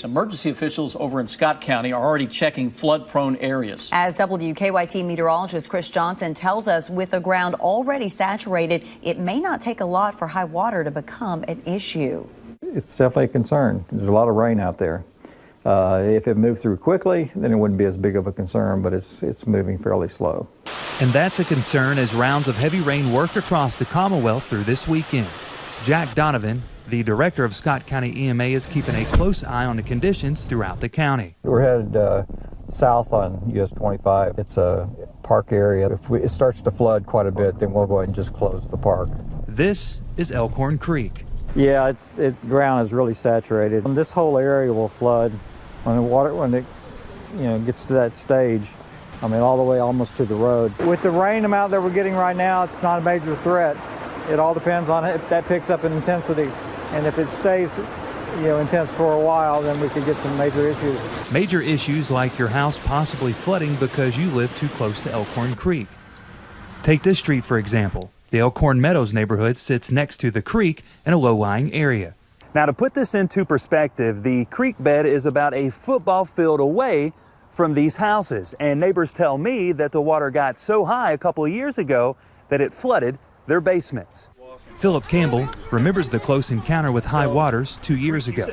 Emergency officials over in Scott County are already checking flood-prone areas. As WKYT meteorologist Chris Johnson tells us, with the ground already saturated, it may not take a lot for high water to become an issue. It's definitely a concern. There's a lot of rain out there. If it moved through quickly, then it wouldn't be as big of a concern, but it's moving fairly slow. And that's a concern as rounds of heavy rain work across the Commonwealth through this weekend. Jack Donovan, the director of Scott County EMA, is keeping a close eye on the conditions throughout the county. We're headed south on US 25. It's a park area. If it starts to flood quite a bit, then we'll go ahead and just close the park. This is Elkhorn Creek. Yeah, the ground is really saturated. And this whole area will flood when it gets to that stage. I mean, all the way almost to the road. With the rain amount that we're getting right now, it's not a major threat. It all depends on if that picks up in intensity. And if it stays, intense for a while, then we could get some major issues. Major issues like your house possibly flooding because you live too close to Elkhorn Creek. Take this street, for example. The Elkhorn Meadows neighborhood sits next to the creek in a low-lying area. Now, to put this into perspective, the creek bed is about a football field away from these houses. And neighbors tell me that the water got so high a couple of years ago that it flooded their basements. Philip Campbell remembers the close encounter with high waters 2 years ago.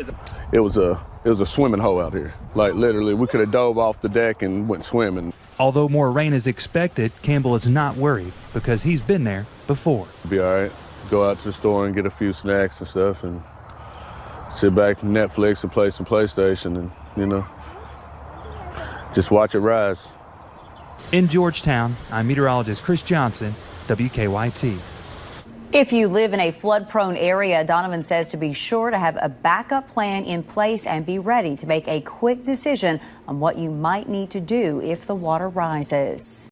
It was a swimming hole out here. Like literally, we could have dove off the deck and went swimming. Although more rain is expected, Campbell is not worried because he's been there before. Be all right. Go out to the store and get a few snacks and stuff and sit back and Netflix and play some PlayStation and, just watch it rise. In Georgetown, I'm meteorologist Chris Johnson, WKYT. If you live in a flood-prone area, Donovan says to be sure to have a backup plan in place and be ready to make a quick decision on what you might need to do if the water rises.